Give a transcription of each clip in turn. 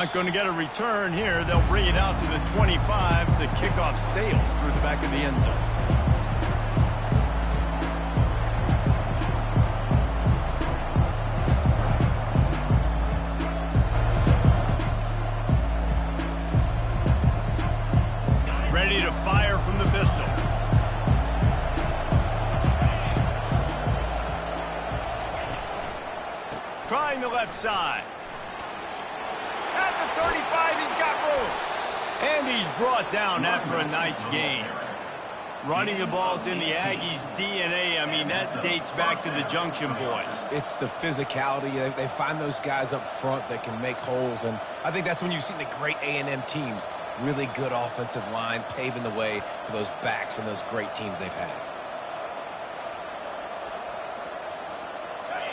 Not going to get a return here. They'll bring it out to the 25 as the kickoff sails through the back of the end zone. Ready to fire from the pistol. Trying the left side. At the 35, he's got room. And he's brought down after a nice gain. Running the ball's in the Aggies' DNA. I mean, that dates back to the Junction boys. It's the physicality. They find those guys up front that can make holes. And I think that's when you've seen the great A&M teams. Really good offensive line, paving the way for those backs and those great teams they've had.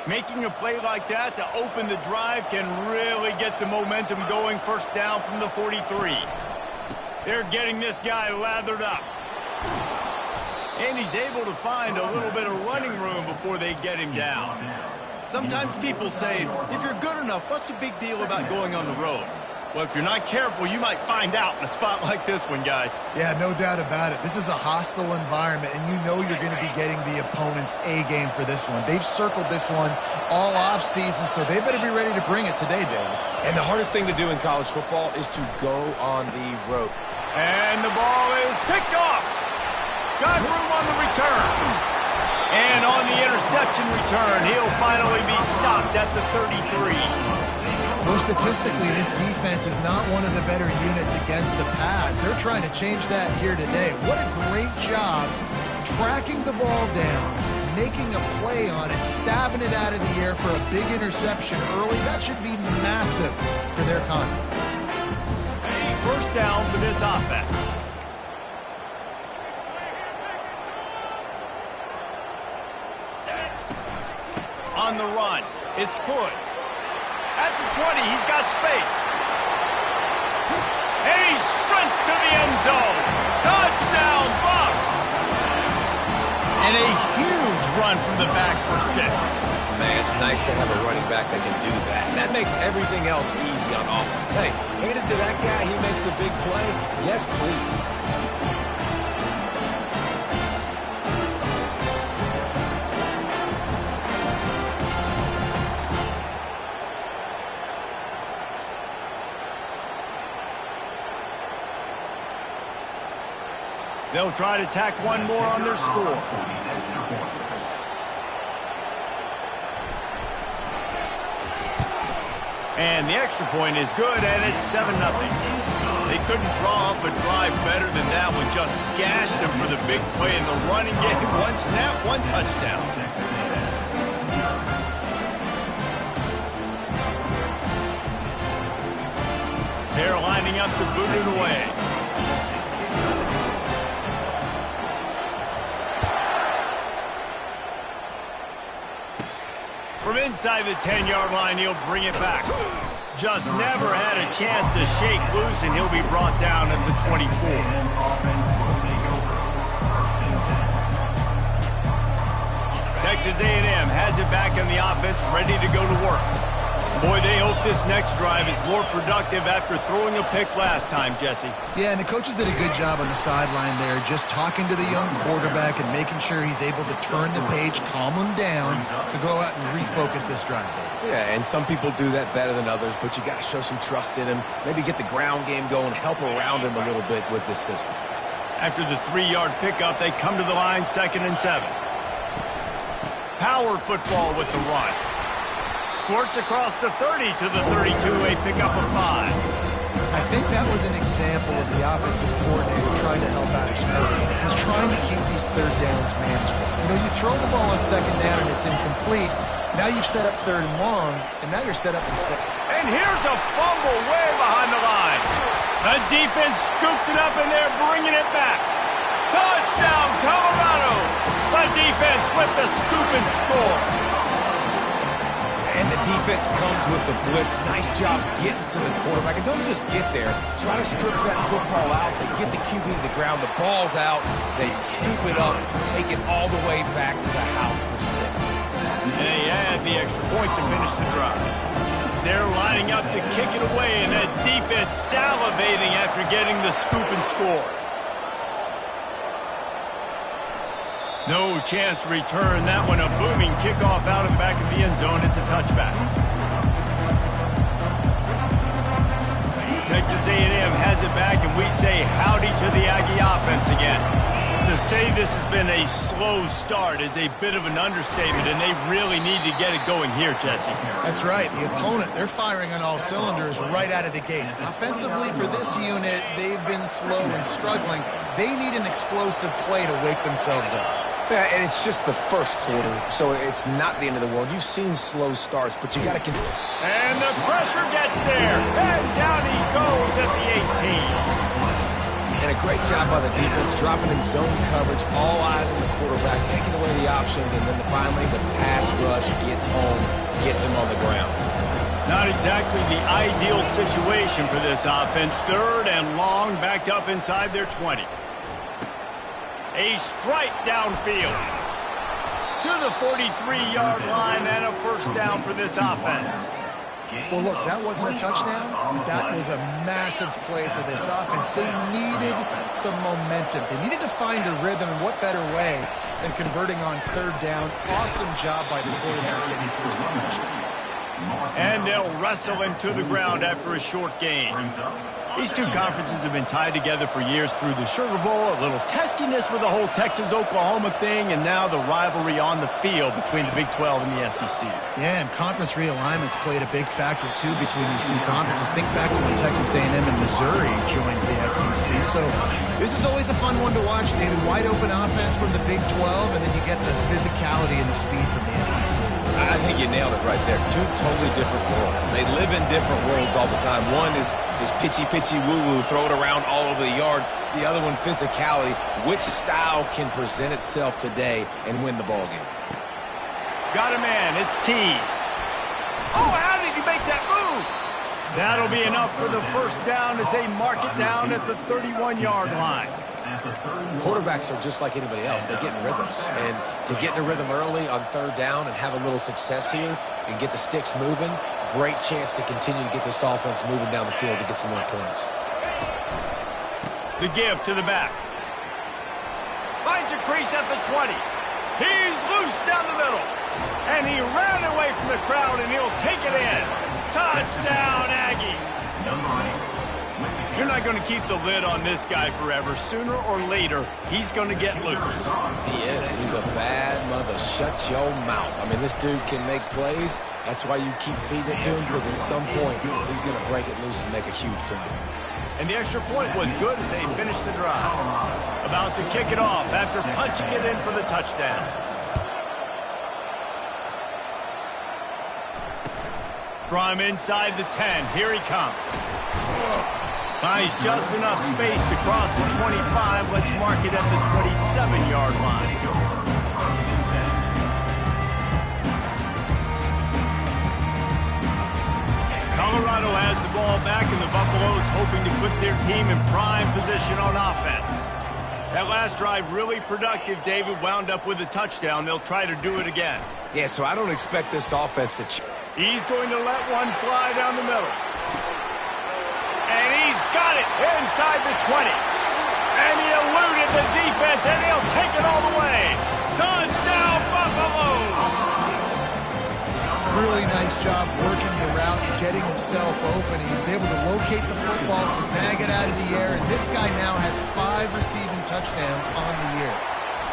Making a play like that to open the drive can really get the momentum going. First down from the 43. They're getting this guy lathered up. And he's able to find a little bit of running room before they get him down. Sometimes people say, if you're good enough, what's the big deal about going on the road? Well, if you're not careful, you might find out in a spot like this one, guys. Yeah, no doubt about it. This is a hostile environment, and you know you're going to be getting the opponent's A-game for this one. They've circled this one all off-season, so they better be ready to bring it today, David. And the hardest thing to do in college football is to go on the road. And the ball is picked off. Got room on the return. And on the interception return, he'll finally be stopped at the 33. Well, statistically, this defense is not one of the better units against the pass. They're trying to change that here today. What a great job tracking the ball down, making a play on it, stabbing it out of the air for a big interception early. That should be massive for their confidence. First down for this offense. On the run, it's good. At the 20, he's got space. And he sprints to the end zone. Touchdown, Bucks! And a huge run from the back for 6. Man, it's nice to have a running back that can do that. That makes everything else easy on offense. Hey, hand it to that guy, he makes a big play. Yes, please. They'll try to tack one more on their score. And the extra point is good, and it's 7-0. They couldn't draw up a drive better than that one. Just gashed them for the big play in the running game. One snap, one touchdown. They're lining up to boot it away. From inside the 10-yard line, he'll bring it back. Just never had a chance to shake loose, and he'll be brought down at the 24. Texas A&M has it back in the offense, ready to go to work. Boy, they hope this next drive is more productive after throwing a pick last time, Jesse. Yeah, and the coaches did a good job on the sideline there, just talking to the young quarterback and making sure he's able to turn the page, calm him down, to go out and refocus this drive. Yeah, and some people do that better than others, but you got to show some trust in him, maybe get the ground game going, help around him a little bit with this system. After the 3-yard pickup, they come to the line, 2nd and 7. Power football with the run. Squirts across the 30 to the 32, a pickup of 5. I think that was an example of the offensive coordinator trying to help out his quarterback. He's trying to keep these 3rd downs manageable. You know, you throw the ball on 2nd down and it's incomplete. Now you've set up 3rd and long, and now you're set up for 4th. And here's a fumble way behind the line. The defense scoops it up, and they're bringing it back. Touchdown, Colorado! The defense with the scoop and score. And the defense comes with the blitz. Nice job getting to the quarterback. And don't just get there. Try to strip that football out. They get the QB to the ground. The ball's out. They scoop it up, take it all the way back to the house for 6. And they add the extra point to finish the drive. They're lining up to kick it away, and that defense salivating after getting the scoop and score. No chance to return that one. A booming kickoff out of the back of the end zone. It's a touchback. Texas A&M has it back, and we say howdy to the Aggie offense again. To say this has been a slow start is a bit of an understatement, and they really need to get it going here, Jesse. That's right. The opponent, they're firing on all cylinders right out of the gate. Offensively, for this unit, they've been slow and struggling. They need an explosive play to wake themselves up. Yeah, and it's just the first quarter, so it's not the end of the world. You've seen slow starts, but you got to continue. And the pressure gets there, and down he goes at the 18. And a great job by the defense, dropping in zone coverage, all eyes on the quarterback, taking away the options, and then finally the pass rush gets home, gets him on the ground. Not exactly the ideal situation for this offense. 3rd and long, backed up inside their 20. A strike downfield to the 43-yard line, and a first down for this offense. Well, look, that wasn't a touchdown, but that was a massive play for this offense. They needed some momentum. They needed to find a rhythm, and what better way than converting on 3rd down. Awesome job by the quarterback getting through his motion. And they'll wrestle him to the ground after a short gain. These two conferences have been tied together for years through the Sugar Bowl, a little testiness with the whole Texas-Oklahoma thing, and now the rivalry on the field between the Big 12 and the SEC. Yeah, and conference realignments played a big factor, too, between these two conferences. Think back to when Texas A&M and Missouri joined the SEC. So this is always a fun one to watch, David. Wide open offense from the Big 12, and then you get the physicality and the speed from the SEC. I think you nailed it right there. Two totally different worlds. They live in different worlds all the time. One is pitchy, woo-woo, throw it around all over the yard. The other one, physicality. Which style can present itself today and win the ball game? Got a man. It's Keys. Oh, how did he make that move? That'll be enough for the first down as they mark it down at the 31-yard line. Quarterbacks are just like anybody else. They get in rhythms. And to get in a rhythm early on 3rd down and have a little success here and get the sticks moving, great chance to continue to get this offense moving down the field to get some more points. The give to the back. Finds a crease at the 20. He's loose down the middle. And he ran away from the crowd, and he'll take it in. Touchdown, Aggie. You're not going to keep the lid on this guy forever. Sooner or later, he's going to get loose. He is. He's a bad mother. Shut your mouth. I mean, this dude can make plays. That's why you keep feeding it to him, because at some point, he's going to break it loose and make a huge play. And the extra point was good as they finished the drive. About to kick it off after punching it in for the touchdown. From inside the 10, here he comes. Finds just enough space to cross the 25. Let's mark it at the 27-yard line. Colorado has the ball back, and the Buffaloes hoping to put their team in prime position on offense. That last drive really productive. David wound up with a touchdown. They'll try to do it again. Yeah, so I don't expect this offense to... He's going to let one fly down the middle. And he's got it inside the 20. And he eluded the defense, and he'll take it all the way. Touchdown, Buffaloes! Really nice job working the route and getting himself open. He was able to locate the football, snag it out of the air, and this guy now has 5 receiving touchdowns on the year.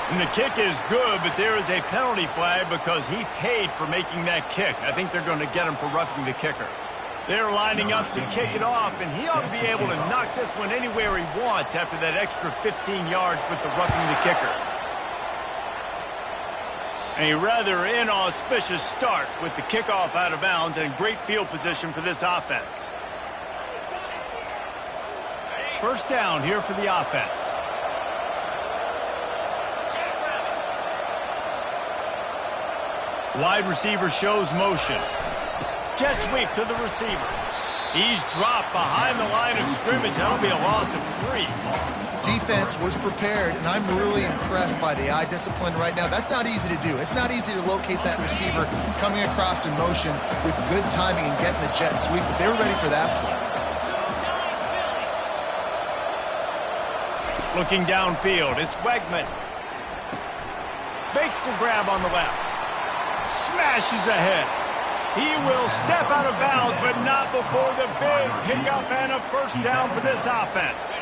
And the kick is good, but there is a penalty flag because he paid for making that kick. I think they're going to get him for roughing the kicker. They're lining up to kick it off, and he ought to be able to knock this one anywhere he wants after that extra 15 yards with the roughing the kicker. A rather inauspicious start with the kickoff out of bounds and great field position for this offense. First down here for the offense. Wide receiver shows motion. Jet sweep to the receiver. He's dropped behind the line of scrimmage. That'll be a loss of 3. Defense was prepared, and I'm really impressed by the eye discipline right now. That's not easy to do. It's not easy to locate that receiver coming across in motion with good timing and getting the jet sweep, but they were ready for that play. Looking downfield, it's Wegman. Makes the grab on the left. Smashes ahead. He will step out of bounds, but not before the big pickup and a first down for this offense.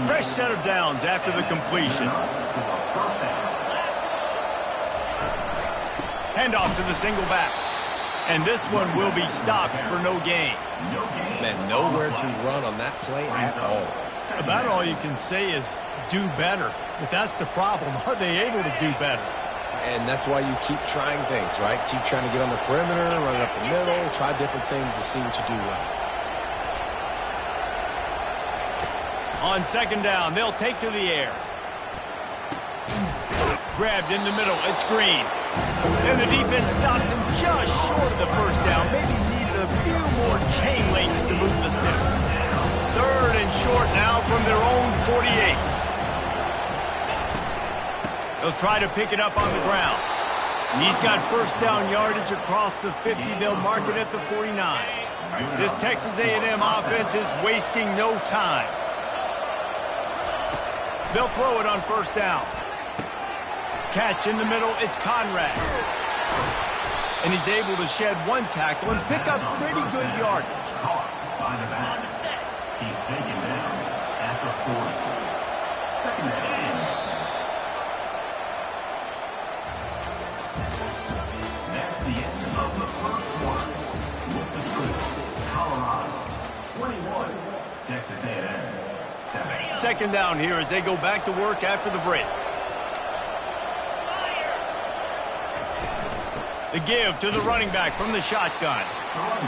Fresh set of downs after the completion. Handoff to the single back. And this one will be stopped for no gain. Man, nowhere to run on that play at all. About all you can say is do better. But that's the problem. Are they able to do better? And that's why you keep trying things, right? Keep trying to get on the perimeter, run it up the middle, try different things to see what you do well. On second down, they'll take to the air. Grabbed in the middle, it's Green. And the defense stops him just short of the first down. Maybe needed a few more chain links to move the sticks. Third and short now from their own 48. They'll try to pick it up on the ground. He's got first down yardage across the 50. They'll mark it at the 49. This Texas A&M offense is wasting no time. They'll throw it on first down. Catch in the middle, it's Conrad. And he's able to shed one tackle and pick up pretty good yardage. He's taken down at the 40. Second down. That's the end of the first quarter. With the score, Colorado 21, Texas A&M 7. Second down here as they go back to work after the break. The give to the running back from the shotgun.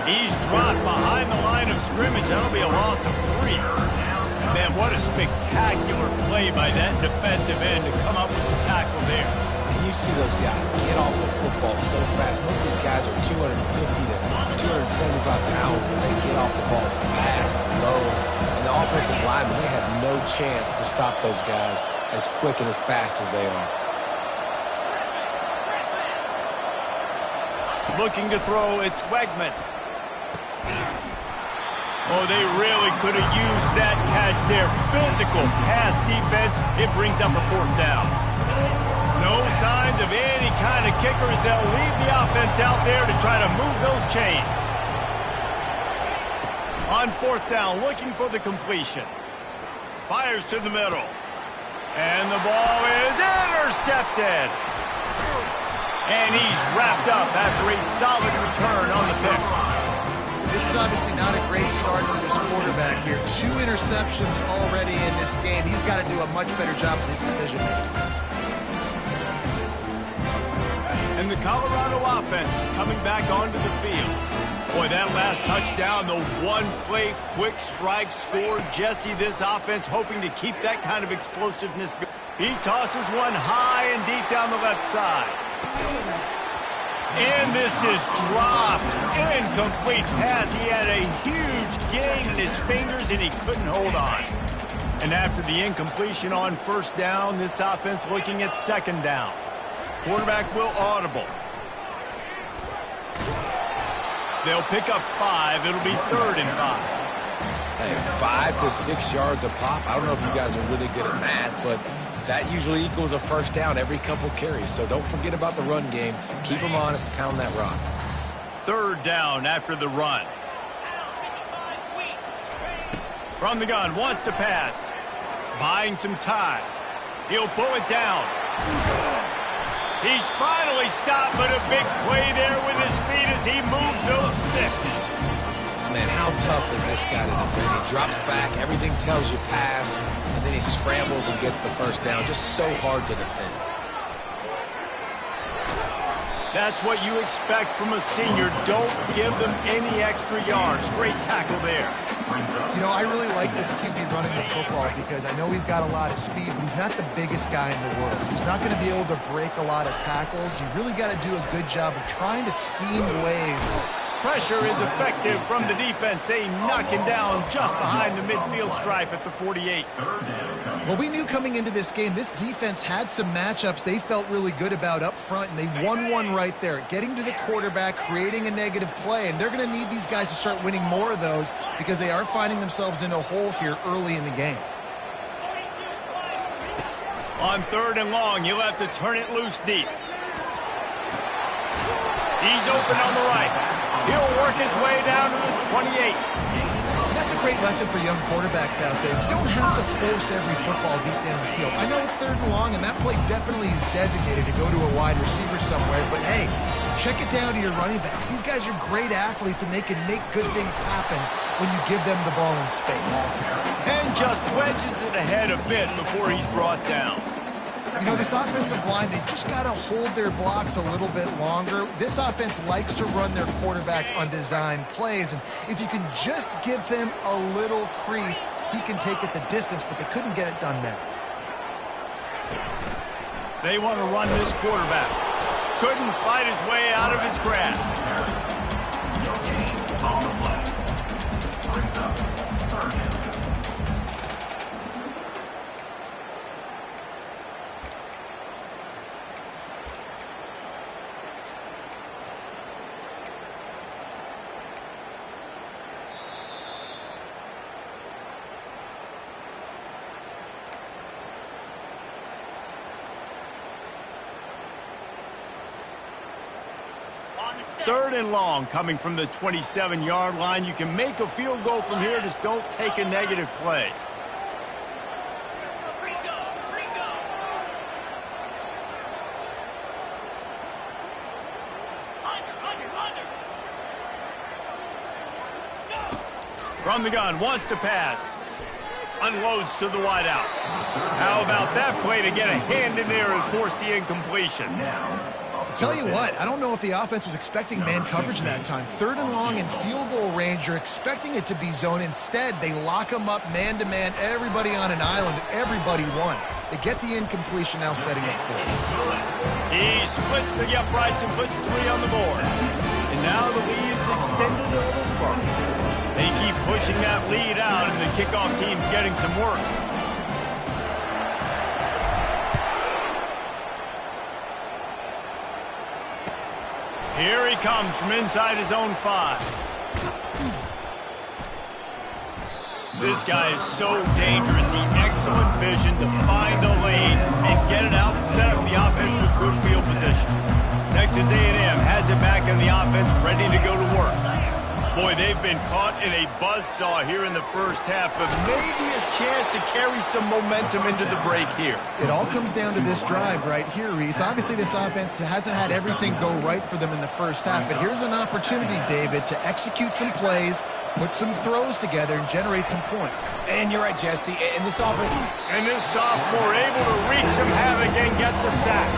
He's dropped behind the line of scrimmage. That'll be a loss of 3. Man, what a spectacular play by that defensive end to come up with the tackle there. And you see those guys get off the football so fast. Most of these guys are 250 to 275 pounds, but they get off the ball fast, low. And the offensive linemen, they have no chance to stop those guys as quick and as fast as they are. Looking to throw, it's Wegman. Oh, they really could have used that catch there. Physical pass defense. It brings up a fourth down. No signs of any kind of kickers. They'll leave the offense out there to try to move those chains. On fourth down, looking for the completion. Fires to the middle. And the ball is intercepted. And he's wrapped up after a solid return on the pick. This is obviously not a great start for this quarterback here. 2 interceptions already in this game. He's got to do a much better job with his decision-making. And the Colorado offense is coming back onto the field. Boy, that last touchdown, the one-play quick strike score. Jesse, this offense hoping to keep that kind of explosiveness going. He tosses one high and deep down the left side. And this is dropped. Incomplete pass. He had a huge gain in his fingers, and he couldn't hold on. And after the incompletion on first down, this offense looking at second down. Quarterback will audible. They'll pick up 5. It'll be 3rd and 5. Hey, 5 to 6 yards a pop. I don't know if you guys are really good at math, but that usually equals a first down every couple carries. So don't forget about the run game. Keep them honest, pound that rock. 3rd down after the run. From the gun, wants to pass. Buying some time. He'll pull it down. He's finally stopped, but a big play there with his speed as he moves those sticks. Man, how tough is this guy to defend? He drops back, everything tells you pass, and then he scrambles and gets the first down. Just so hard to defend. That's what you expect from a senior. Don't give them any extra yards. Great tackle there. You know, I really like this QB running the football because I know he's got a lot of speed, but he's not the biggest guy in the world. So he's not going to be able to break a lot of tackles. You really got to do a good job of trying to scheme ways Pressure is effective from the defense. They knock him down just behind the midfield stripe at the 48. Well, we knew coming into this game, this defense had some matchups they felt really good about up front, and they won one right there, getting to the quarterback, creating a negative play, and they're going to need these guys to start winning more of those because they are finding themselves in a hole here early in the game. On 3rd and long, you'll have to turn it loose deep. He's open on the right. He'll work his way down to the 28. That's a great lesson for young quarterbacks out there. You don't have to force every football deep down the field. I know it's 3rd and long, and that play definitely is designated to go to a wide receiver somewhere, but hey, check it down to your running backs. These guys are great athletes, and they can make good things happen when you give them the ball in space. And just wedges it ahead a bit before he's brought down. You know, this offensive line, they just got to hold their blocks a little bit longer. This offense likes to run their quarterback on design plays, and if you can just give him a little crease, he can take it the distance, but they couldn't get it done there. They want to run this quarterback. Couldn't fight his way out of his grasp. No gain on the play. Brings up 3rd down. Third and long coming from the 27-yard line. You can make a field goal from here. Just don't take a negative play. From the gun, wants to pass. Unloads to the wideout. How about that play to get a hand in there and force the incompletion? Tell you what, I don't know if the offense was expecting man coverage that time. 3rd and long in field goal range, you're expecting it to be zone. Instead, they lock them up man-to-man, everybody on an island, everybody won. They get the incompletion now setting up for it. He splits the uprights and puts 3 on the board. And now the lead is extended a little further. They keep pushing that lead out, and the kickoff team's getting some work. Here he comes from inside his own 5. This guy is so dangerous. The excellent vision to find a lane and get it out and set up the offense with good field position. Texas A&M has it back in the offense, ready to go to work. Boy, they've been caught in a buzzsaw here in the first half, but maybe a chance to carry some momentum into the break here. It all comes down to this drive right here, Reese. Obviously, this offense hasn't had everything go right for them in the first half, but here's an opportunity, David, to execute some plays, put some throws together, and generate some points. And you're right, Jesse. And this offense... And this sophomore able to wreak some havoc and get the sack.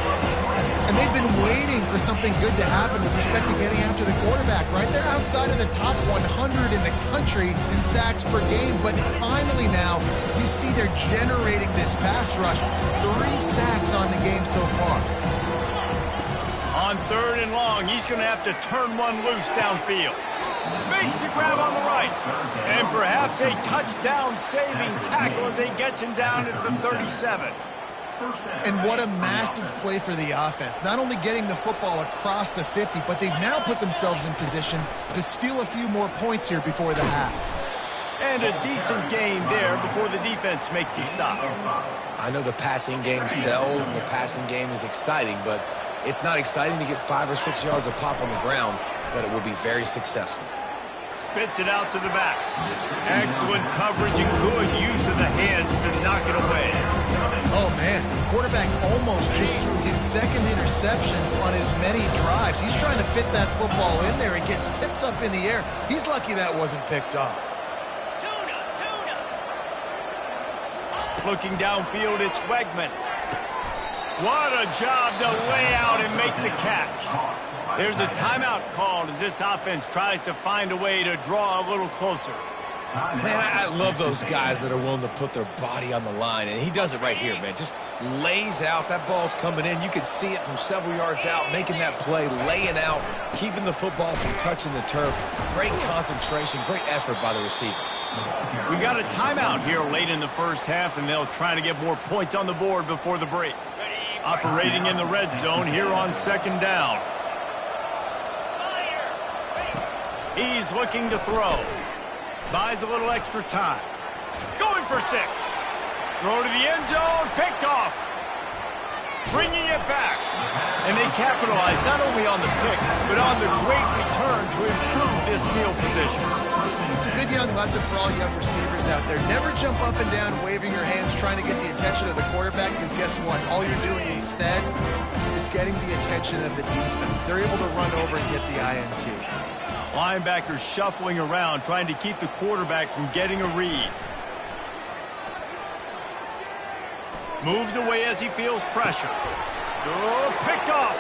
And they've been waiting for something good to happen with respect to getting after the quarterback, right? They're outside of the top 100 in the country in sacks per game, but finally now you see they're generating this pass rush. 3 sacks on the game so far. On 3rd and long, he's going to have to turn one loose downfield. Makes the grab on the right. And perhaps a touchdown-saving tackle as he gets him down at the 37. And what a massive play for the offense. Not only getting the football across the 50, but they've now put themselves in position to steal a few more points here before the half. And a decent gain there before the defense makes a stop. I know the passing game sells and the passing game is exciting, but it's not exciting to get 5 or 6 yards of pop on the ground, but it will be very successful. Spits it out to the back. Excellent coverage and good use of the hands to knock it away. Oh, man. The quarterback almost just threw his 2nd interception on as many drives. He's trying to fit that football in there. It gets tipped up in the air. He's lucky that wasn't picked off. Looking downfield, it's Wegman. What a job to lay out and make the catch. There's a timeout called as this offense tries to find a way to draw a little closer. Man, I love those guys that are willing to put their body on the line, and he does it right here, man. Just lays out. That ball's coming in. You can see it from several yards out, making that play, laying out, keeping the football from touching the turf. Great concentration, great effort by the receiver. We got a timeout here late in the first half, and they'll try to get more points on the board before the break. Operating in the red zone here on second down. He's looking to throw. Buys a little extra time. Going for 6. Throw to the end zone. Picked off. Bringing it back. And they capitalize not only on the pick, but on the great return to improve this field position. It's a good young lesson for all young receivers out there. Never jump up and down waving your hands trying to get the attention of the quarterback, because guess what? All you're doing instead is getting the attention of the defense. They're able to run over and get the INT. Linebackers shuffling around, trying to keep the quarterback from getting a read. Moves away as he feels pressure. Oh, picked off.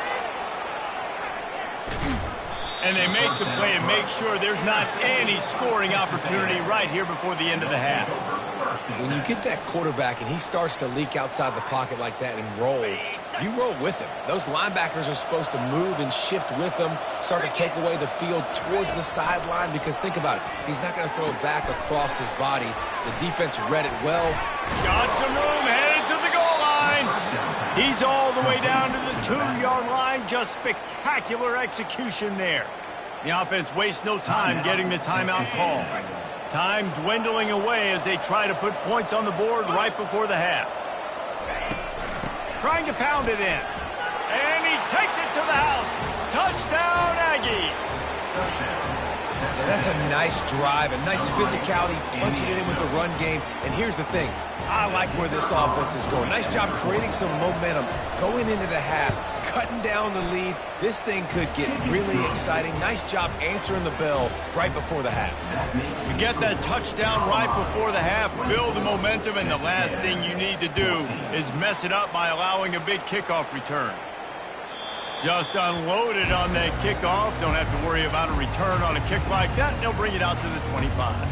And they make the play and make sure there's not any scoring opportunity right here before the end of the half. When you get that quarterback and he starts to leak outside the pocket like that and roll, you roll with him. Those linebackers are supposed to move and shift with him, start to take away the field towards the sideline, because think about it. He's not going to throw it back across his body. The defense read it well. Got some room, headed to the goal line. He's all the way down to the 2-yard line. Just spectacular execution there. The offense wastes no time getting the timeout call. Time dwindling away as they try to put points on the board right before the half. Trying to pound it in. And he takes it to the house. Touchdown, Aggies. Yeah, that's a nice drive, a nice physicality, punching it in with the run game. And here's the thing. I like where this offense is going. Nice job creating some momentum, going into the half, cutting down the lead. This thing could get really exciting. Nice job answering the bell right before the half. You get that touchdown right before the half, build the momentum, and the last thing you need to do is mess it up by allowing a big kickoff return. Just unloaded on that kickoff. Don't have to worry about a return on a kick like that. They'll bring it out to the 25.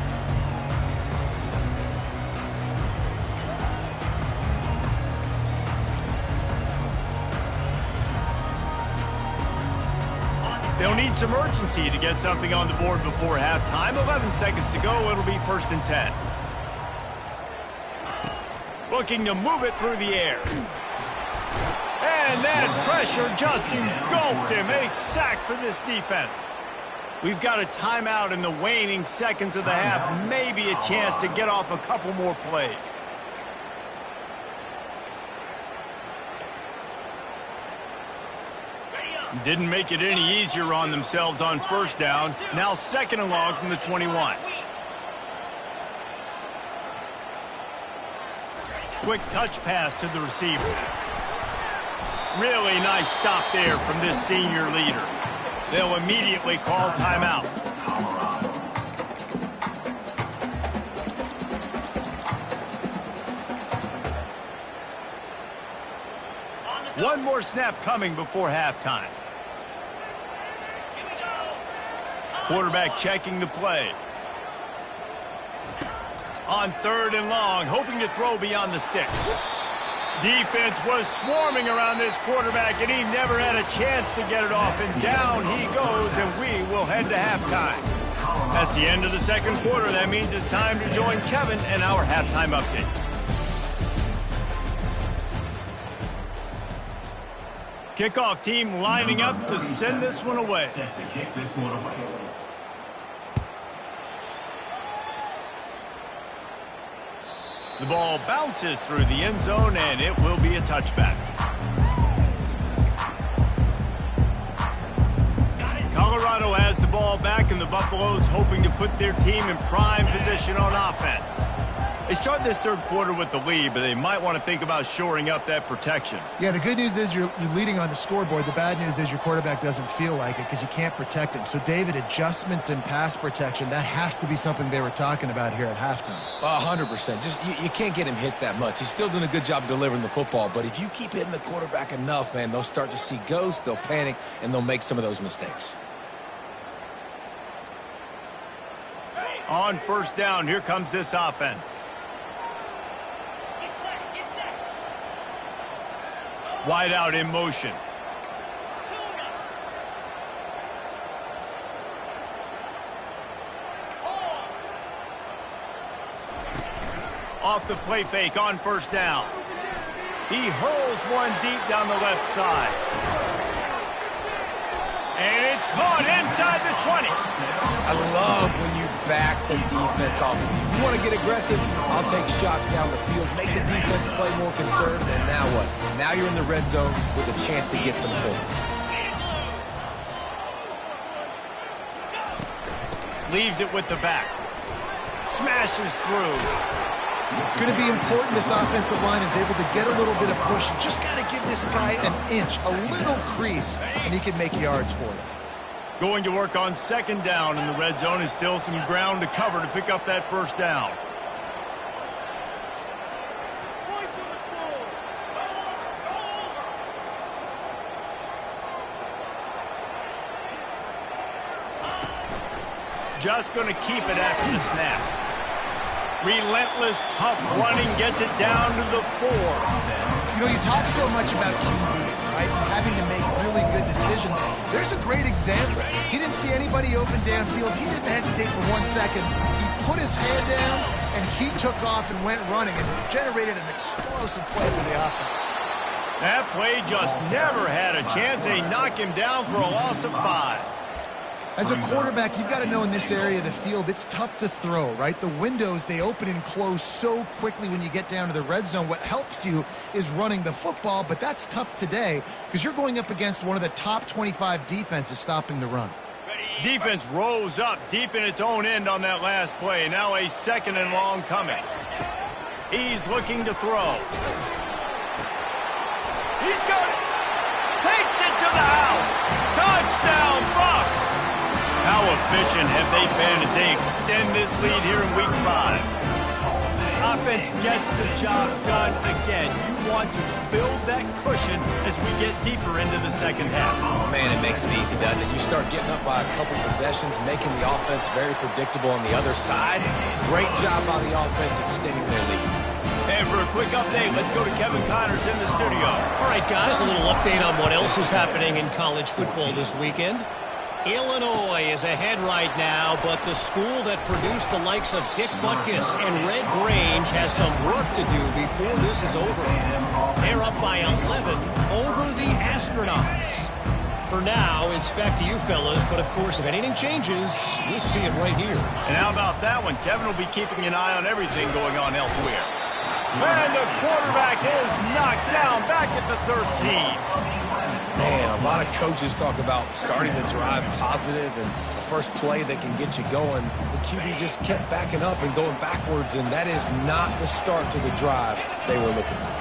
They'll need some urgency to get something on the board before halftime. 11 seconds to go. It'll be 1st and 10. Looking to move it through the air. And that pressure just engulfed him. A sack for this defense. We've got a timeout in the waning seconds of the half. Maybe a chance to get off a couple more plays. Didn't make it any easier on themselves on first down. Now 2nd and long from the 21. Quick touch pass to the receiver. Really nice stop there from this senior leader. They'll immediately call timeout. One more snap coming before halftime. Quarterback checking the play. On 3rd and long, hoping to throw beyond the sticks. Defense was swarming around this quarterback, and he never had a chance to get it off. And down he goes, and we will head to halftime. That's the end of the 2nd quarter. That means it's time to join Kevin and our halftime update. Kickoff team lining up to send this one away. Set to kick this one away. The ball bounces through the end zone, and it will be a touchback. Colorado has the ball back, and the Buffaloes hoping to put their team in prime position on offense. They start this 3rd quarter with the lead, but they might want to think about shoring up that protection. Yeah, the good news is you're leading on the scoreboard. The bad news is your quarterback doesn't feel like it because you can't protect him. So, David, adjustments in pass protection, that has to be something they were talking about here at halftime. 100%. Just you can't get him hit that much. He's still doing a good job delivering the football, but if you keep hitting the quarterback enough, man, they'll start to see ghosts, they'll panic, and they'll make some of those mistakes. On first down, here comes this offense. Wide out in motion. Off the play fake on first down. He hurls one deep down the left side. And it's caught inside the 20. I love when you back the defense off of you. If you want to get aggressive, I'll take shots down the field, make the defense play more conservative, and now what? Now you're in the red zone with a chance to get some points. Leaves it with the back. Smashes through. It's going to be important this offensive line is able to get a little bit of push. You just got to give this guy an inch, a little crease, and he can make yards for you. Going to work on second down in the red zone is still some ground to cover to pick up that first down. Just going to keep it after the snap. Relentless, tough running gets it down to the 4. You know, you talk so much about QBs, right? And having to make really good decisions. There's a great example. He didn't see anybody open downfield. He didn't hesitate for 1 second. He put his hand down, and he took off and went running and generated an explosive play for the offense. That play just never had a chance. They knock him down for a loss of 5. As a quarterback, you've got to know in this area of the field, it's tough to throw, right? The windows, they open and close so quickly when you get down to the red zone. What helps you is running the football, but that's tough today because you're going up against one of the top 25 defenses stopping the run. Defense rose up deep in its own end on that last play. Now a second and long coming. He's looking to throw. He's got it. Takes it to the house. Touchdown, Bucks. How efficient have they been as they extend this lead here in Week 5? Offense gets the job done again. You want to build that cushion as we get deeper into the second half. Man, it makes it easy, doesn't it? You start getting up by a couple possessions, making the offense very predictable on the other side. Great job by the offense extending their lead. And for a quick update, let's go to Kevin Connors in the studio. All right, guys, a little update on what else is happening in college football this weekend. Illinois is ahead right now, but the school that produced the likes of Dick Butkus and Red Grange has some work to do before this is over. They're up by 11 over the Astronauts. For now, it's back to you fellas, but of course, if anything changes, you'll see it right here. And how about that one? Kevin will be keeping an eye on everything going on elsewhere. And the quarterback is knocked down back at the 13. Man, a lot of coaches talk about starting the drive positive and the first play that can get you going. The QB just kept backing up and going backwards, and that is not the start to the drive they were looking for.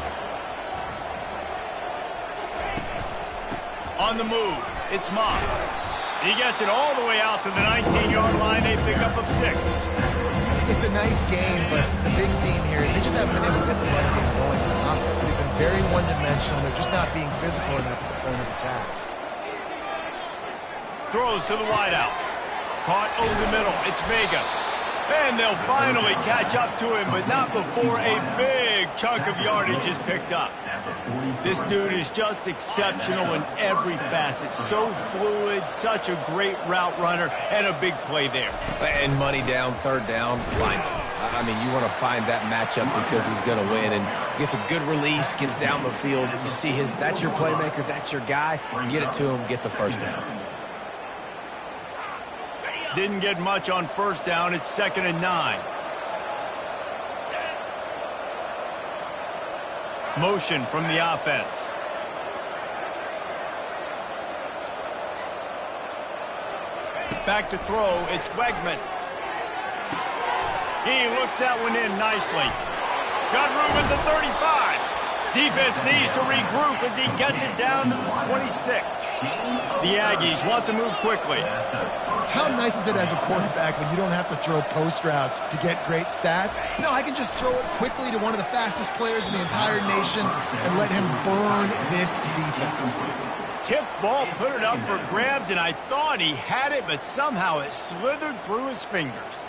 On the move, it's Moss. He gets it all the way out to the 19-yard line, a pickup of 6. It's a nice game, but the big theme here is they just haven't been able to get the run game going on offense. They've been very one-dimensional. They're just not being physical enough at the point of attack. Throws to the wideout. Caught over the middle. It's Vega. And they'll finally catch up to him, but not before a big chunk of yardage is picked up. This dude is just exceptional in every facet. So fluid, such a great route runner, and a big play there. And money down, third down, find him. I mean, you want to find that matchup because he's going to win, and gets a good release, gets down the field. You see that's your playmaker, that's your guy. Get it to him, get the first down. Didn't get much on first down. It's 2nd and 9. Motion from the offense. Back to throw. It's Wegman. He looks that one in nicely. Got room at the 35. Defense needs to regroup as he gets it down to the 26. The Aggies want to move quickly. How nice is it as a quarterback when you don't have to throw post routes to get great stats? No, I can just throw it quickly to one of the fastest players in the entire nation and let him burn this defense. Tip ball, put it up for grabs, and I thought he had it, but somehow it slithered through his fingers.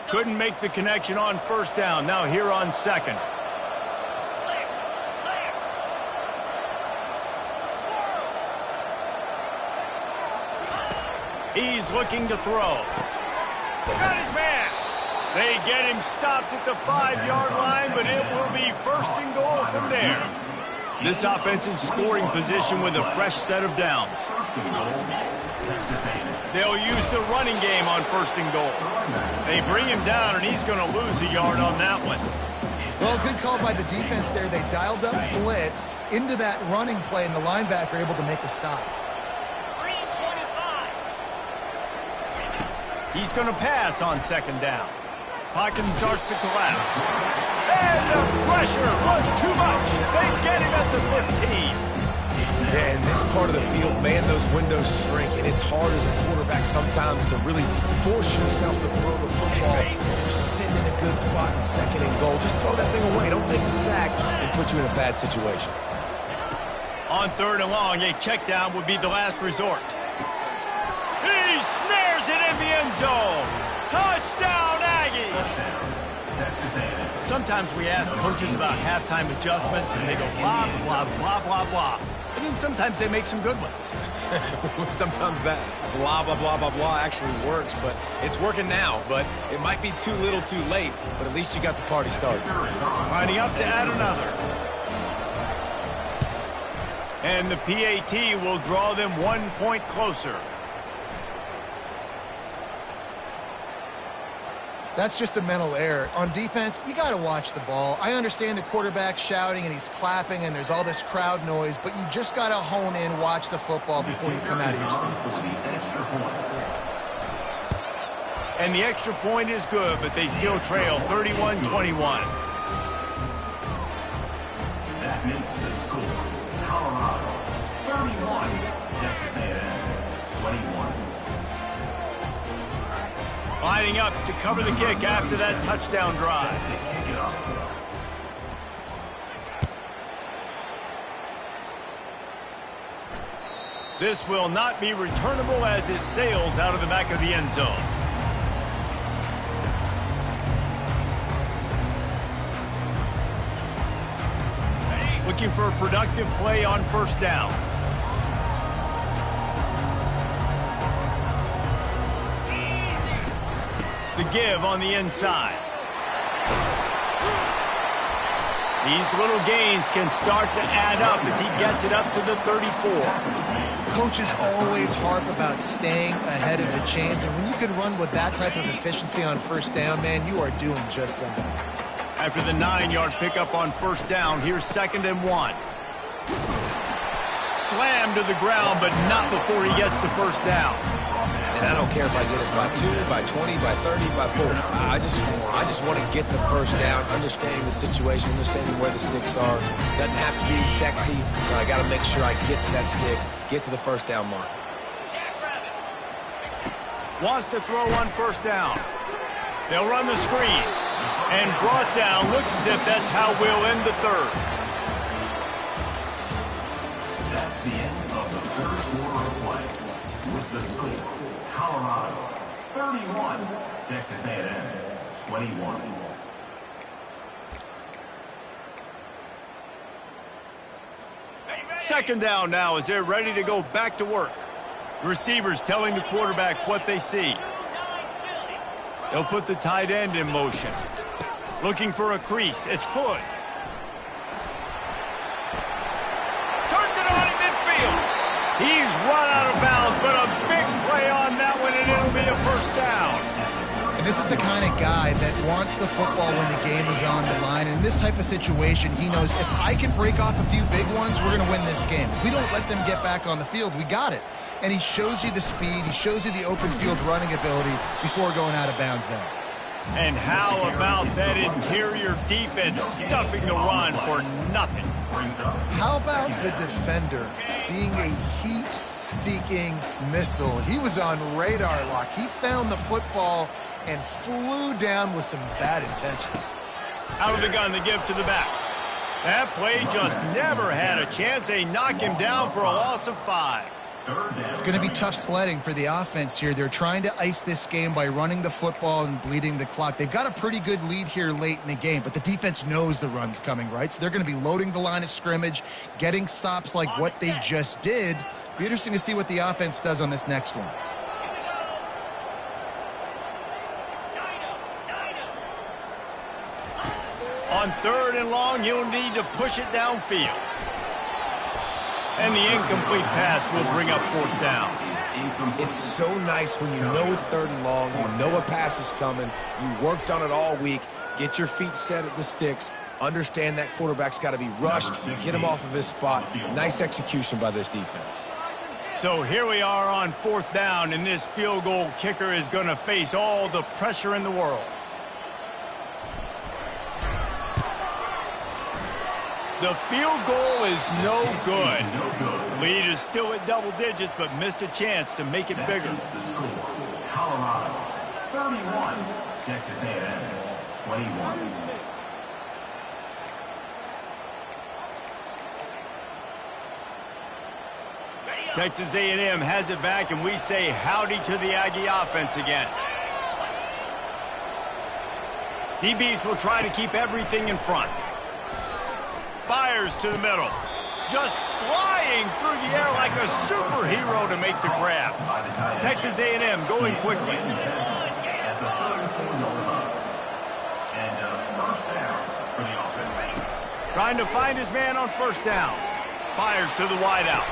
Couldn't make the connection on first down. Now here on second. He's looking to throw. Got his man. They get him stopped at the 5-yard line, but it will be first and goal from there. This offensive scoring position with a fresh set of downs. They'll use the running game on first and goal. They bring him down, and he's going to lose a yard on that one. Well, good call by the defense there. They dialed up blitz into that running play, and the linebacker able to make the stop. He's going to pass on second down. Pocket starts to collapse. And the pressure was too much. They get him at the 15. Yeah, in this part of the field, man, those windows shrink, and it's hard as a quarterback sometimes to really force yourself to throw the football. You're sitting in a good spot in second and goal. Just throw that thing away. Don't take the sack and put you in a bad situation. On third and long, a check down would be the last resort. He snares it in the end zone. Touchdown, Aggie! Sometimes we ask coaches about halftime adjustments, and they go blah, blah, blah, blah, blah. And then sometimes they make some good ones. Sometimes that blah, blah, blah, blah, blah actually works, but it's working now. But it might be too little too late, but at least you got the party started. Lining up to add another. And the PAT will draw them 1 point closer. That's just a mental error. On defense, you got to watch the ball. I understand the quarterback shouting and he's clapping and there's all this crowd noise, but you just got to hone in, watch the football before you come out of your stance. And the extra point is good, but they still trail 31-21. That makes the score. Colorado 31, Texas A&M 21. Lining up to cover the kick after that touchdown drive. This will not be returnable as it sails out of the back of the end zone. Looking for a productive play on first down. The give on the inside. These little gains can start to add up as he gets it up to the 34. Coaches always harp about staying ahead of the chains, and when you can run with that type of efficiency on first down, man, you are doing just that. After the 9-yard pickup on first down, here's 2nd and 1. Slammed to the ground, but not before he gets the first down. And I don't care if I get it by 2, by 20, by 30, by 40. I just want to get the first down, understanding the situation, understanding where the sticks are. Doesn't have to be sexy, but I got to make sure I get to that stick, get to the first down mark. Wants to throw on first down. They'll run the screen. And brought down. Looks as if that's how we'll end the third. That's the end of the third quarter of play. With the score, Colorado 31, Texas A&M 21. Second down now as they're ready to go back to work. Receivers telling the quarterback what they see. They'll put the tight end in motion. Looking for a crease. It's Hood. Turns it on in midfield. He's run out of bounds, but a big play on that one, and it'll be a first down. And this is the kind of guy that wants the football when the game is on the line. And in this type of situation, he knows if I can break off a few big ones, we're going to win this game. If we don't let them get back on the field, we got it. And he shows you the speed. He shows you the open field running ability before going out of bounds there. And how about that interior defense stuffing the run for nothing? How about the defender being a heat-seeking missile? He was on radar lock. He found the football and flew down with some bad intentions. Out of the gun to give to the back. That play just never had a chance. They knock him down for a loss of 5. It's going to be tough sledding for the offense here. They're trying to ice this game by running the football and bleeding the clock. They've got a pretty good lead here late in the game, but the defense knows the run's coming, right? So they're going to be loading the line of scrimmage, getting stops like what they just did. Be interesting to see what the offense does on this next one. On 3rd and long, you'll need to push it downfield. And the incomplete pass will bring up 4th down. It's so nice when you know it's 3rd and long, you know a pass is coming, you worked on it all week, get your feet set at the sticks, understand that quarterback's got to be rushed, get him off of his spot. Nice execution by this defense. So here we are on 4th down, and this field goal kicker is going to face all the pressure in the world. The field goal is no good. Lead is still at double digits, but missed a chance to make it bigger. The score, Colorado 31, Texas A&M 21. Texas A&M has it back, and we say howdy to the Aggie offense again. DBs will try to keep everything in front. Fires to the middle. Just flying through the air like a superhero to make the grab. Texas A&M going quickly. As the 3rd quarter up. And first down for the offense. Trying to find his man on 1st down. Fires to the wideout.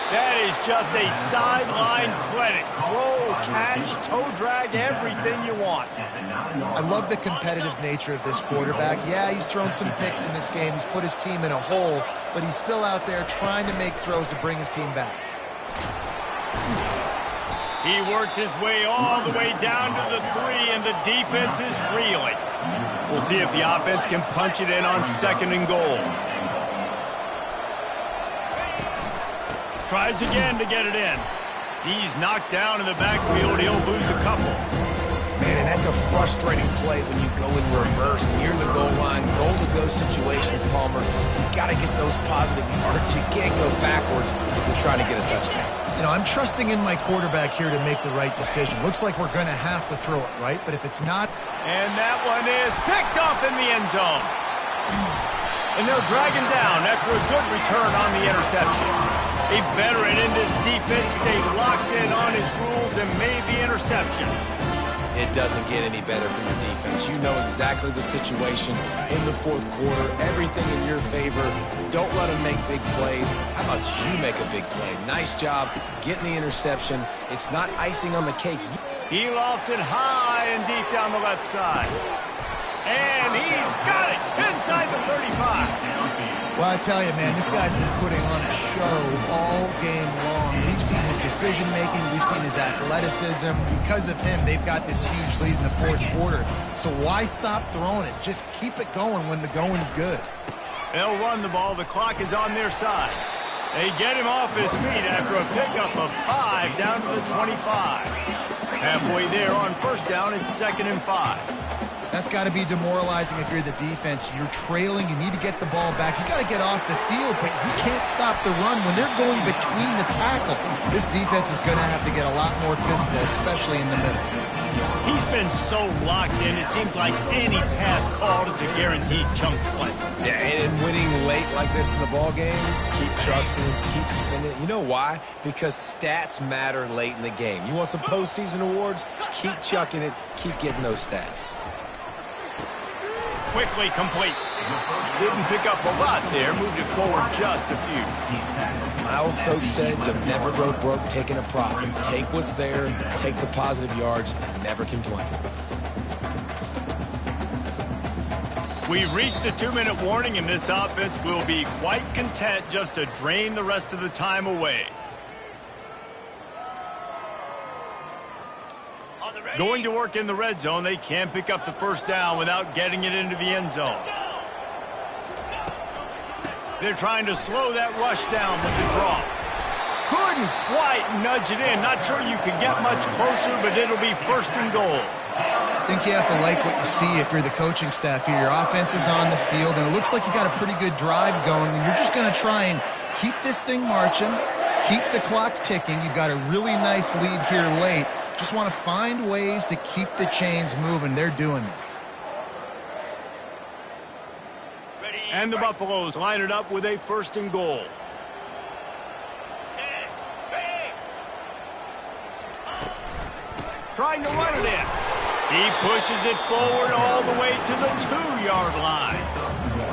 That is just a sideline clinic. Throw, catch, toe drag, everything you want. I love the competitive nature of this quarterback. Yeah, he's thrown some picks in this game. He's put his team in a hole, but he's still out there trying to make throws to bring his team back. He works his way all the way down to the 3, and the defense is reeling. We'll see if the offense can punch it in on 2nd and goal. Tries again to get it in. He's knocked down in the backfield. He'll lose a couple. Man, and that's a frustrating play when you go in reverse near the goal line, goal-to-go situations, Palmer. You got to get those positive yards. You can't go backwards if you're trying to get a touchdown. You know, I'm trusting in my quarterback here to make the right decision. Looks like we're going to have to throw it, right? But if it's not... And that one is picked off in the end zone. And they'll drag him down after a good return on the interception. A veteran in this defense stayed locked in on his rules and made the interception. It doesn't get any better from your defense. You know exactly the situation in the 4th quarter. Everything in your favor. Don't let them make big plays. How about you make a big play? Nice job getting the interception. It's not icing on the cake. He lofted high and deep down the left side. And he's got it inside the 35. Well, I tell you, man, this guy's been putting on a show all game long. We've seen his decision-making. We've seen his athleticism. Because of him, they've got this huge lead in the 4th quarter. So why stop throwing it? Just keep it going when the going's good. They'll run the ball. The clock is on their side. They get him off his feet after a pickup of 5 down to the 25. Halfway there on 1st down, it's 2nd and 5. That's got to be demoralizing if you're the defense. You're trailing. You need to get the ball back. You got to get off the field, but you can't stop the run when they're going between the tackles. This defense is going to have to get a lot more physical, especially in the middle. He's been so locked in, it seems like any pass called is a guaranteed chunk play. Yeah, and winning late like this in the ball game, keep trusting, keep spinning. You know why? Because stats matter late in the game. You want some postseason awards? Keep chucking it. Keep getting those stats. Quickly complete. Didn't pick up a lot there. Moved it forward just a few. My old coach said to never go broke taking a profit. Take what's there, take the positive yards, and never complain. We've reached the 2-minute warning, and this offense will be quite content just to drain the rest of the time away. Going to work in the red zone, they can't pick up the 1st down without getting it into the end zone. They're trying to slow that rush down with the draw. Couldn't quite nudge it in. Not sure you could get much closer, but it'll be 1st and goal. I think you have to like what you see if you're the coaching staff here. Your offense is on the field, and it looks like you got a pretty good drive going, and you're just going to try and keep this thing marching, keep the clock ticking. You've got a really nice lead here late. Just want to find ways to keep the chains moving. They're doing that. And the Buffaloes line it up with a 1st and goal. Trying to run it in. He pushes it forward all the way to the 2-yard line.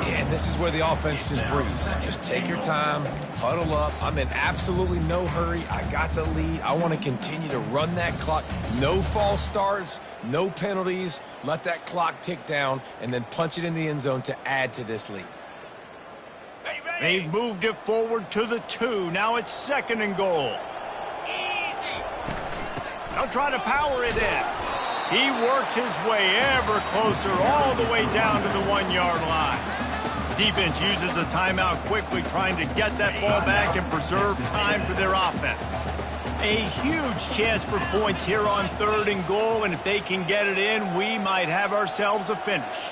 Yeah, and this is where the offense just breathes. Just take your time, huddle up. I'm in absolutely no hurry. I got the lead. I want to continue to run that clock. No false starts, no penalties. Let that clock tick down, and then punch it in the end zone to add to this lead. They've moved it forward to the 2. Now it's 2nd and goal. They'll try to power it in. He works his way ever closer all the way down to the 1-yard line. Defense uses a timeout quickly, trying to get that ball back and preserve time for their offense. A huge chance for points here on 3rd and goal, and if they can get it in, we might have ourselves a finish.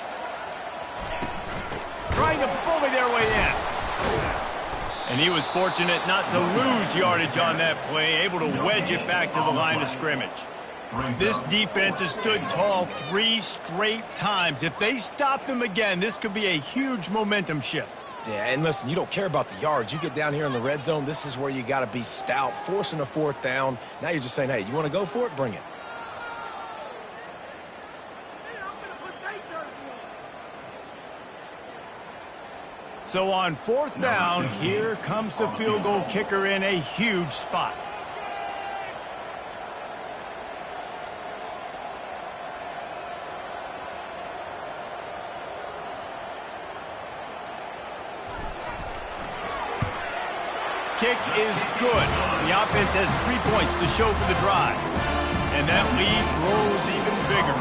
Trying to bully their way in. And he was fortunate not to lose yardage on that play, able to wedge it back to the line of scrimmage. This defense has stood tall 3 straight times. If they stop them again, this could be a huge momentum shift. Yeah, and listen, you don't care about the yards. You get down here in the red zone, this is where you got to be stout, forcing a 4th down. Now you're just saying, hey, you want to go for it? Bring it. So on 4th down, here comes the field goal kicker in a huge spot. Kick is good. The offense has 3 points to show for the drive. And that lead grows even bigger.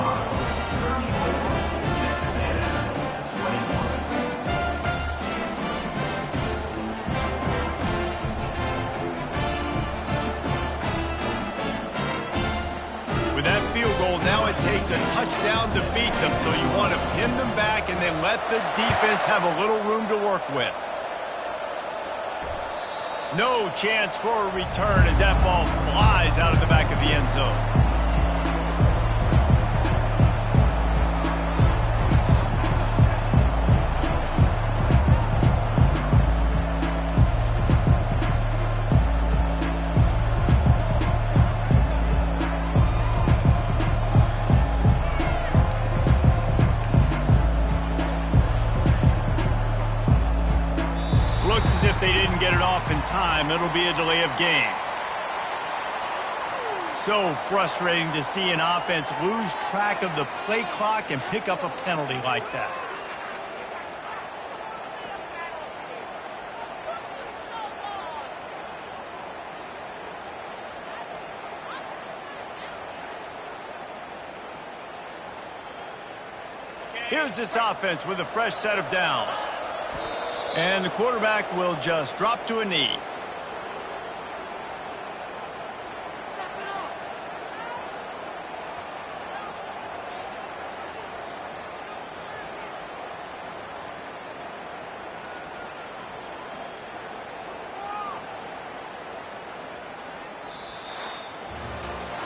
With that field goal, now it takes a touchdown to beat them, so you want to pin them back and then let the defense have a little room to work with. No chance for a return as that ball flies out of the back of the end zone. They didn't get it off in time. It'll be a delay of game. So frustrating to see an offense lose track of the play clock and pick up a penalty like that. Here's this offense with a fresh set of downs. And the quarterback will just drop to a knee.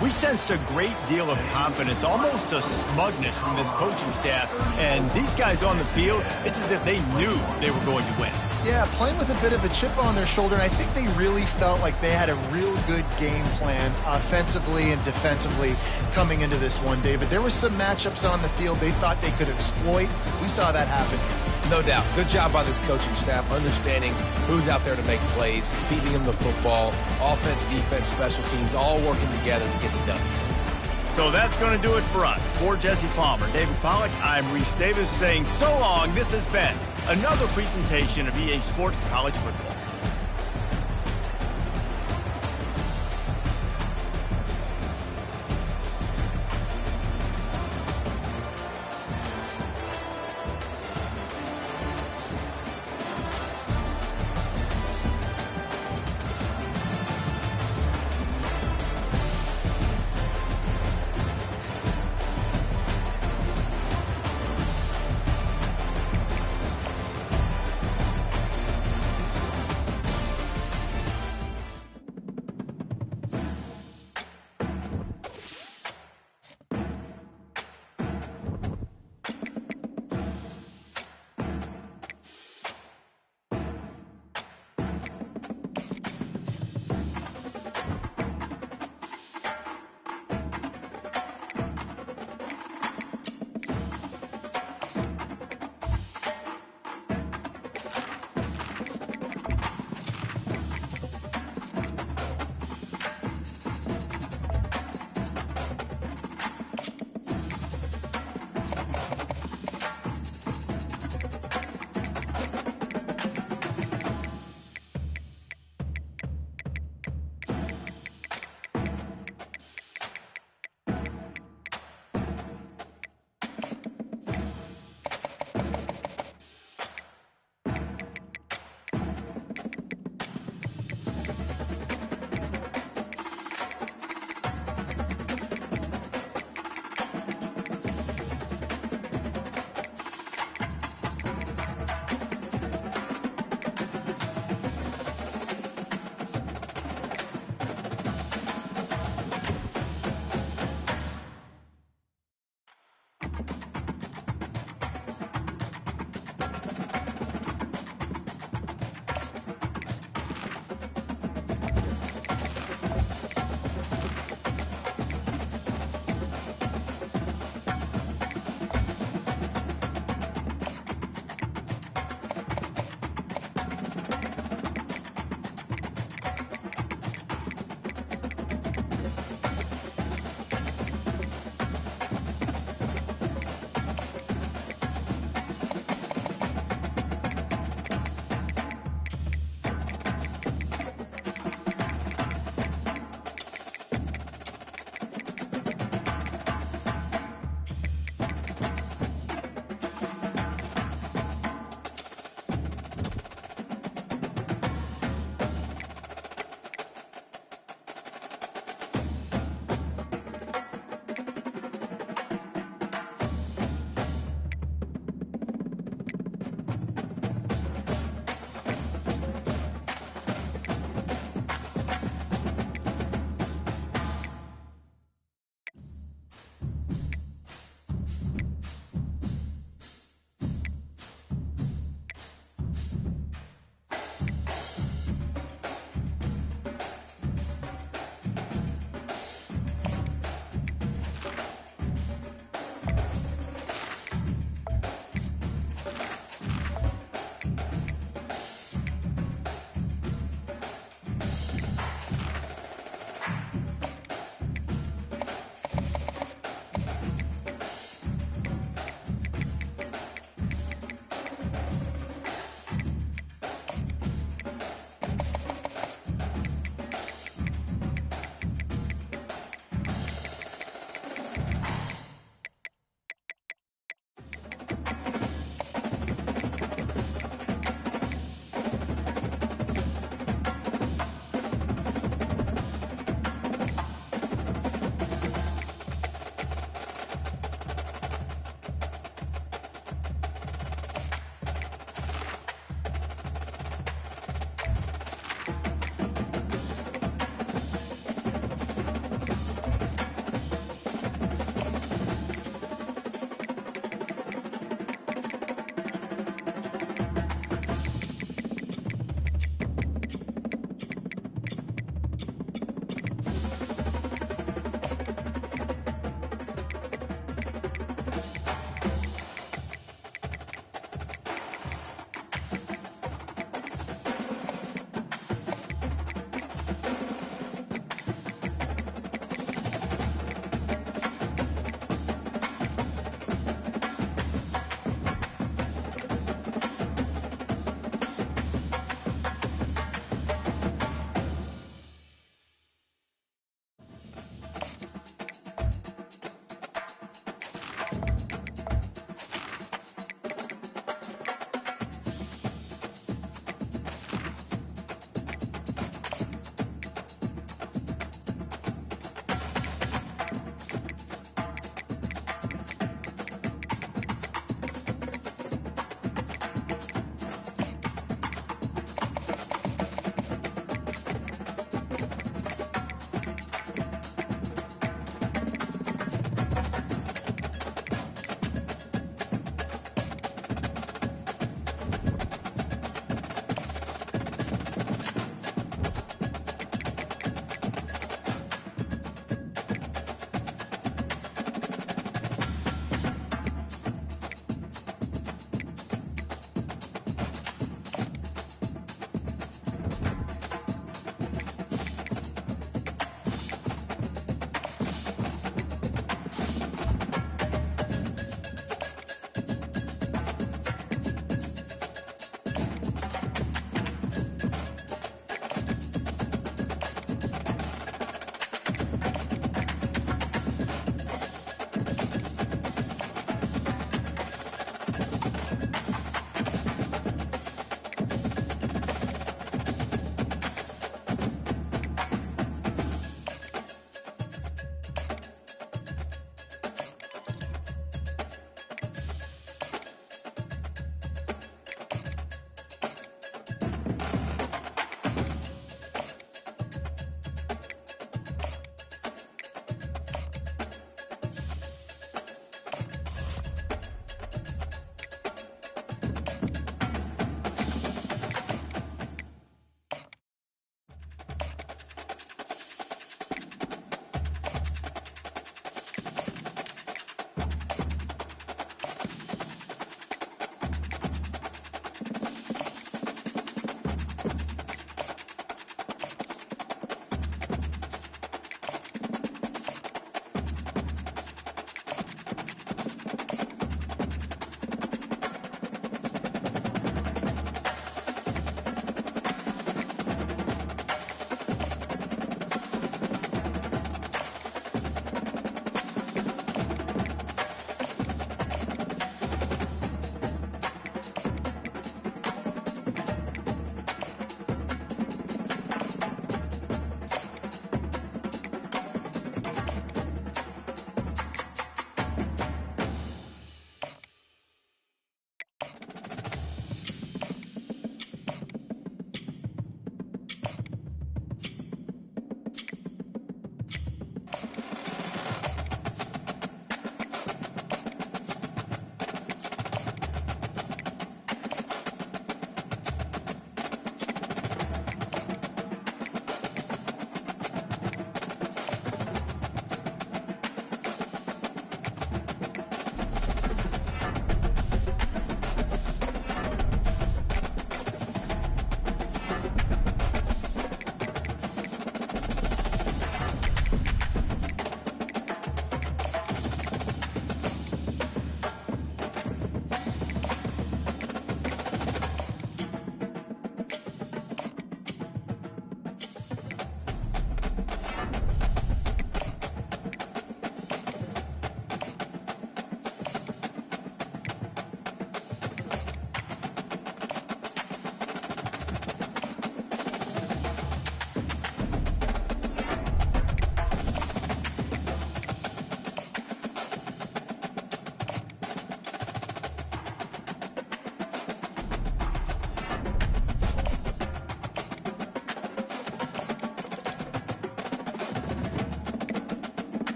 We sensed a great deal of confidence, almost a smugness from this coaching staff. And these guys on the field, it's as if they knew they were going to win. Yeah, playing with a bit of a chip on their shoulder, and I think they really felt like they had a real good game plan offensively and defensively coming into this one, David. There were some matchups on the field they thought they could exploit. We saw that happen. No doubt. Good job by this coaching staff, understanding who's out there to make plays, feeding them the football, offense, defense, special teams, all working together to get it done. So that's going to do it for us. For Jesse Palmer, David Pollack, I'm Reese Davis saying so long. This has been another presentation of EA Sports College Football.